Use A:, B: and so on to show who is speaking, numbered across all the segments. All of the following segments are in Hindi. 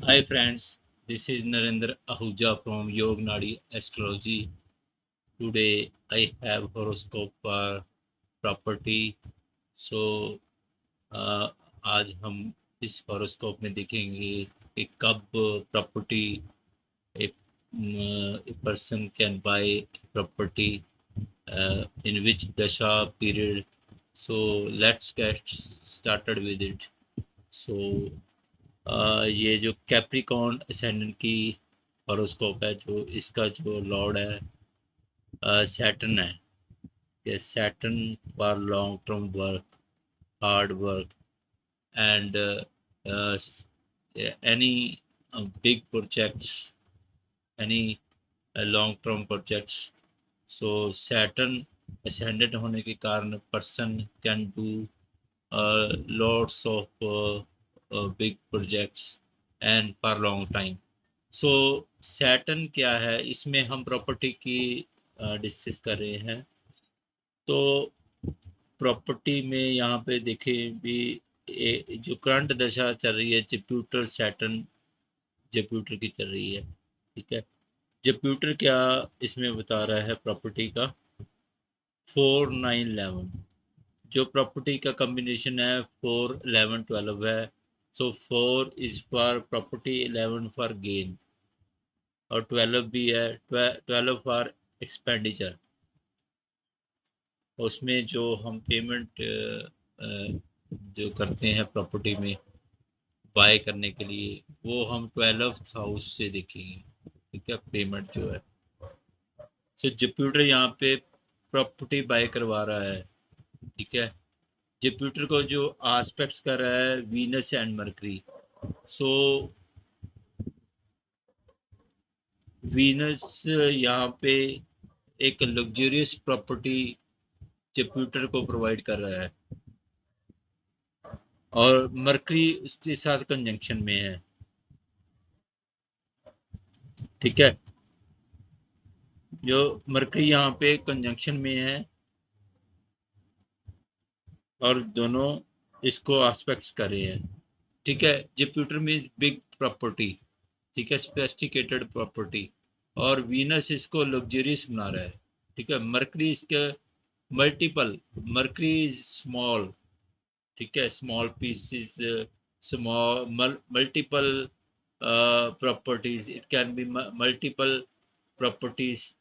A: Hi friends, this is Narendra Ahuja from Yog Nadi Astrology. Today I have horoscope for property. So uh, आज हम इस horoscope में देखेंगे कि कब property a person can buy property in which dasha period. So let's get started with it. So ये जो कैप्रिकॉर्न असेंडेंट की हॉरोस्कोप है, जो इसका जो लॉर्ड है सैटर्न है। ये Saturn for long term work, hard work and any big projects, any long term projects. So Saturn ascendant होने के कारण person can do lots of big projects and for long time. So Saturn क्या है, इसमें हम प्रॉपर्टी की डिस्कस कर रहे हैं। तो प्रॉपर्टी में यहाँ पे देखें भी जो करंट दशा चल रही है जुपिटर सैटर्न, जुपिटर की चल रही है। ठीक है, जुपिटर क्या इसमें बता रहा है प्रॉपर्टी का 4 9 11। जो प्रॉपर्टी का कॉम्बिनेशन है 4 11 12 है। सो 4 is for property, 11 for gain और 12 भी है, 12 फॉर एक्सपेंडिचर। उसमें जो हम पेमेंट जो करते हैं प्रॉपर्टी में बाय करने के लिए, वो हम 12th हाउस से देखेंगे। ठीक है, पेमेंट जो है। सो जुपिटर यहाँ पे प्रॉपर्टी बाय करवा रहा है। ठीक है, जुपिटर को जो आस्पेक्ट्स कर रहा है Venus and mercury. So Venus यहाँ पे एक लग्जरियस प्रॉपर्टी जुपिटर को प्रोवाइड कर रहा है और मरकरी उसके साथ कंजंक्शन में है। ठीक है, जो मरकरी यहाँ पे कंजंक्शन में है और दोनों इसको आस्पेक्ट्स कर रहे हैं। ठीक है, जुपिटर मीन्स बिग प्रॉपर्टी। ठीक है, सोफिस्टिकेटेड प्रॉपर्टी, और वीनस इसको लग्जरियस बना रहा है। ठीक है, मरकरी इसके मल्टीपल, मरकरी इज स्मॉल। ठीक है, small pieces, small multiple properties, it can be multiple properties.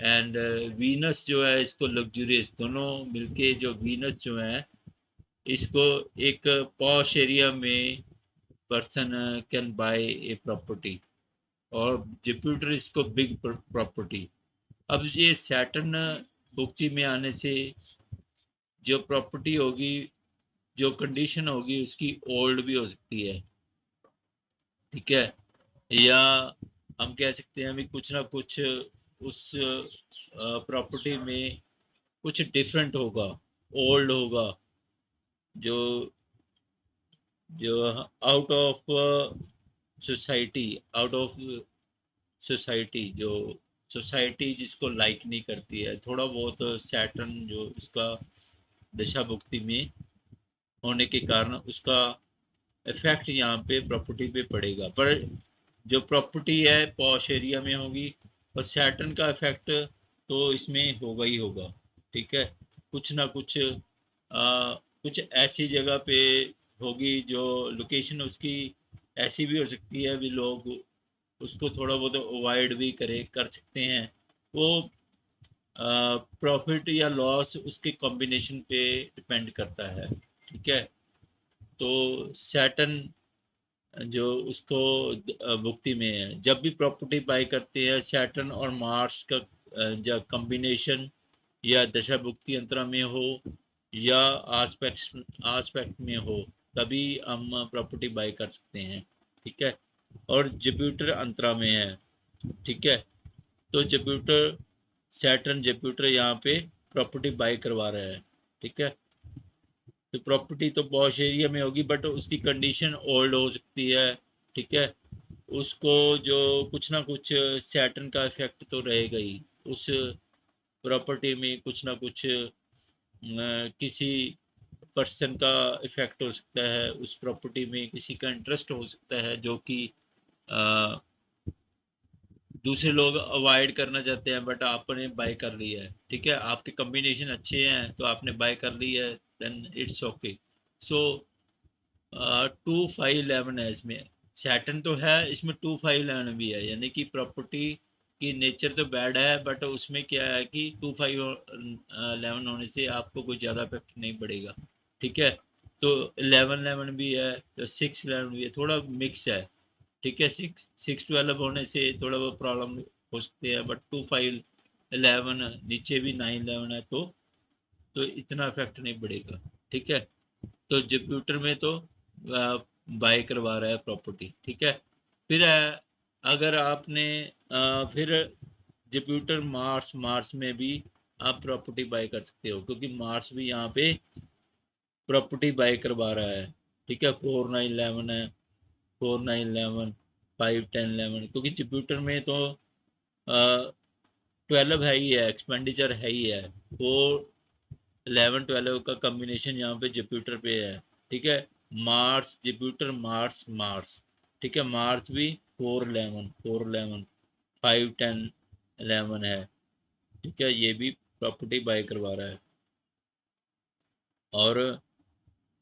A: And Venus जो है इसको लग्जरियस, दोनों मिलके जो वीनस जो है इसको एक पॉश एरिया में person can buy a property, और जुपिटर इसको बिग प्रॉपर्टी। अब ये सैटर्न भुक्ति में आने से जो प्रॉपर्टी होगी, जो कंडीशन होगी उसकी ओल्ड भी हो सकती है। ठीक है, या हम कह सकते हैं भी कुछ ना कुछ उस प्रॉपर्टी में कुछ डिफरेंट होगा, ओल्ड होगा, जो जो out of society, out of society, जो सोसाइटी जिसको लाइक नहीं करती है। थोड़ा बहुत सैटर्न जो इसका दशा भुक्ति में होने के कारण उसका इफेक्ट यहाँ पे प्रॉपर्टी पे पड़ेगा, पर जो प्रॉपर्टी है पॉश एरिया में होगी, और सैटर्न का इफेक्ट तो इसमें होगा ही होगा। ठीक है, कुछ ना कुछ कुछ ऐसी जगह पे होगी जो लोकेशन उसकी ऐसी भी हो सकती है भी लोग उसको थोड़ा बहुत अवॉइड भी कर सकते हैं। वो प्रॉफिट या लॉस उसके कॉम्बिनेशन पे डिपेंड करता है। ठीक है, तो सैटर्न जो उसको भुक्ति में है, जब भी प्रॉपर्टी बाय करते हैं सैटर्न और मार्स का जब कॉम्बिनेशन या दशा भुक्ति अंतरा में हो या आस्पेक्ट में हो, तभी हम प्रॉपर्टी बाय कर सकते हैं। ठीक है, और जुपिटर अंतरा में है। ठीक है, तो जुपिटर, सैटर्न जुपिटर यहाँ पे प्रॉपर्टी बाय करवा रहा है। ठीक है, तो प्रॉपर्टी तो पॉश एरिया में होगी, बट उसकी कंडीशन ओल्ड हो सकती है। ठीक है, उसको जो कुछ ना कुछ सैटर्न का इफेक्ट तो रहेगा ही उस प्रॉपर्टी में, कुछ ना कुछ किसी पर्सन का इफेक्ट हो सकता है, उस प्रॉपर्टी में किसी का इंटरेस्ट हो सकता है जो कि दूसरे लोग अवॉइड करना चाहते हैं बट आपने बाय कर लिया है, ठीक है, आपके कॉम्बिनेशन अच्छे हैं तो आपने बाय कर लिया है, देन इट्स ओके। सो 2 5 11 है इसमें, सैटर्न तो है इसमें, 2 5 11 भी है, यानी कि प्रॉपर्टी की नेचर तो बैड है बट उसमें क्या है कि 2 5 11 होने से आपको कोई ज़्यादा इफेक्ट नहीं पड़ेगा, ठीक है। तो 11 11 भी है, तो 6 11 भी है, थोड़ा मिक्स है, ठीक है। 6 6 12 होने से थोड़ा बहुत प्रॉब्लम हो सकते हैं, बट 2 5 11 नीचे भी 9 11 है, तो इतना इफेक्ट नहीं पड़ेगा, ठीक है। तो जुपिटर में तो बाय करवा रहा है प्रॉपर्टी, ठीक है। फिर अगर आपने फिर जुपिटर मार्स, मार्स में भी आप प्रॉपर्टी बाय कर सकते हो, क्योंकि मार्स भी यहाँ पे प्रॉपर्टी बाय करवा रहा है, ठीक है। 4 9 11 है, 4 9 11, 5 10 11, क्योंकि जुपिटर में तो 12 है ही है, एक्सपेंडिचर है ही है, 4 11 12 का कॉम्बिनेशन यहाँ पे जुपिटर पे है, ठीक है। मार्स जुपिटर मार्स मार्स, ठीक है, मार्स भी 4 11 5 10 11 है, ठीक है, ये भी प्रॉपर्टी बाय करवा रहा है। और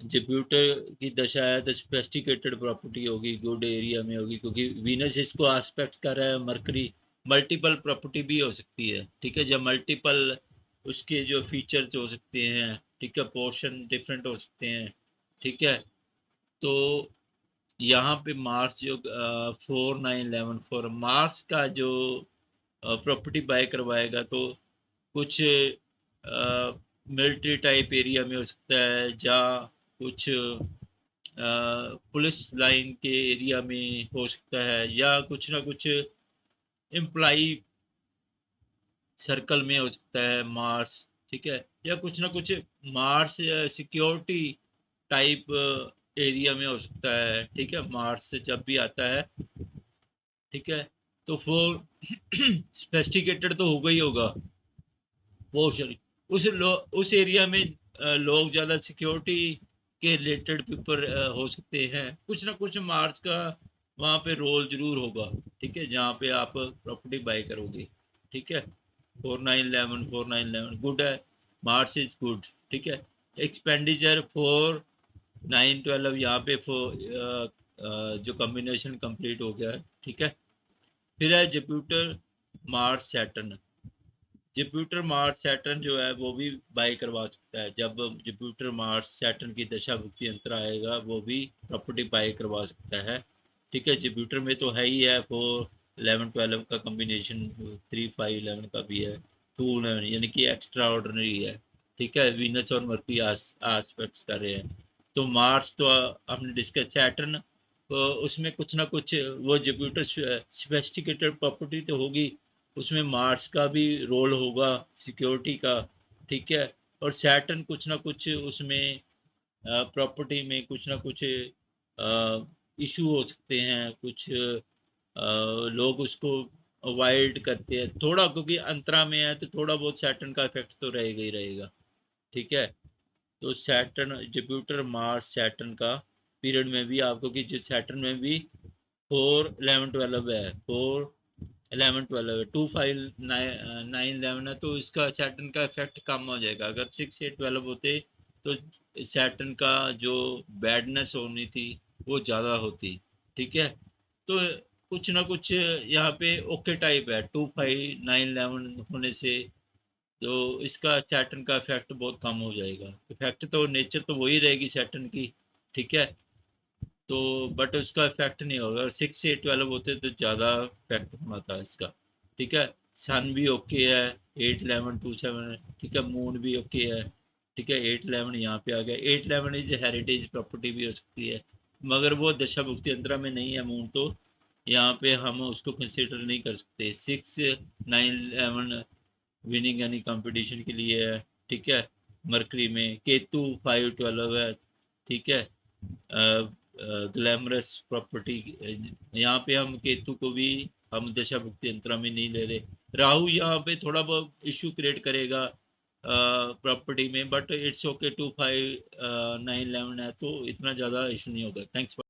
A: जुपिटर की दशा है तो सोफिस्टिकेटेड प्रॉपर्टी होगी, गुड एरिया में होगी, क्योंकि वीनस इसको आस्पेक्ट कर रहा है, मरकरी मल्टीपल प्रॉपर्टी भी हो सकती है, ठीक है, जब मल्टीपल उसके जो फीचर्स हो सकते हैं, ठीक है, पोर्शन डिफरेंट हो सकते हैं, ठीक है। तो यहाँ पे मार्स जो 4 9 11 4 मार्स का जो प्रॉपर्टी बाय करवाएगा तो कुछ मिलिट्री टाइप एरिया में हो सकता है, या कुछ पुलिस लाइन के एरिया में हो सकता है, या कुछ ना कुछ एम्प्लाई सर्कल में हो सकता है मार्स, ठीक है, या कुछ ना कुछ मार्स सिक्योरिटी टाइप एरिया में हो सकता है, ठीक है, मार्स से जब भी आता है, ठीक है। तो वो स्पेस्टिकेटेड तो होगा ही होगा वो उस एरिया में लोग ज़्यादा सिक्योरिटी के रिलेटेड पीपल हो सकते हैं, कुछ ना कुछ मार्च का वहाँ पे रोल जरूर होगा, ठीक है, जहाँ पे आप प्रॉपर्टी बाय करोगे, ठीक है। 4 9 11 गुड है, मार्च इज गुड, ठीक है। एक्सपेंडिचर 4 9 12 यहाँ पे जो कॉम्बिनेशन कंप्लीट हो गया है, ठीक है। फिर है Jupiter Mars Saturn, Jupiter Mars Saturn जो है वो भी बाय करवा सकता है, जब जुपिटर मार्स सैटर्न की दशा भुक्ति अंतर आएगा वो भी प्रॉपर्टी बाय करवा सकता है, ठीक है। जुपिटर में तो है ही है, 4 11 12 का कॉम्बिनेशन, 3 5 11 का भी है, 2 11 यानी कि एक्स्ट्रा ऑर्डिनरी है, ठीक है। वीनस और मरकरी आस्पेक्ट्स कर रहे हैं। तो मार्स तो हमने डिस्कस, सैटर्न उसमें कुछ ना कुछ वो जुपिटर सोफिस्टिकेटेड प्रॉपर्टी तो होगी, उसमें मार्स का भी रोल होगा सिक्योरिटी का, ठीक है। और सैटर्न कुछ ना कुछ उसमें प्रॉपर्टी में कुछ ना कुछ इशू हो सकते हैं, कुछ लोग उसको अवॉइड करते हैं थोड़ा, क्योंकि अंतरा में है तो थोड़ा बहुत सैटर्न का इफेक्ट तो रहेगा ही रहेगा, ठीक है। तो सैटर्न जुपिटर मार्स सैटर्न का पीरियड में भी आपको, कि सैटर्न में भी 4 11 12 है, 4 11 12 है, 2 5 9 9 11 है, तो इसका सैटर्न का इफेक्ट कम हो जाएगा। अगर 6 8 12 होते तो सैटर्न का जो बैडनेस होनी थी वो ज़्यादा होती, ठीक है। तो कुछ ना कुछ यहाँ पे ओके टाइप है, 2 5 9 11 होने से तो इसका सैटर्न का इफेक्ट बहुत कम हो जाएगा, इफेक्ट तो नेचर तो वही रहेगी सैटर्न की, ठीक है। तो बट उसका इफेक्ट नहीं होगा, और 6 8 12 होते तो ज़्यादा इफेक्ट होना था इसका, ठीक है। सन भी ओके है, 8 11 2 7, ठीक है, मून भी ओके है, ठीक है। 8 11 यहाँ पे आ गया, 8 11 इज हेरिटेज प्रॉपर्टी भी हो सकती है, मगर वो दशा भुक्ति अंतरा में नहीं है मून, तो यहाँ पे हम उसको कंसिडर नहीं कर सकते। 6 9 11 विनिंग यानी कंपटीशन के लिए है, ठीक है। मरकरी में केतु 5 12 है, ठीक है। ग्लैमरस प्रॉपर्टी, यहाँ पे हम केतु को भी हम दशा भुक्ति अंतरा में नहीं ले रहे। राहु यहाँ पे थोड़ा बहुत इशू क्रिएट करेगा प्रॉपर्टी में, बट इट्स ओके, 2 5 9 11 है तो इतना ज़्यादा इशू नहीं होगा। थैंक्स।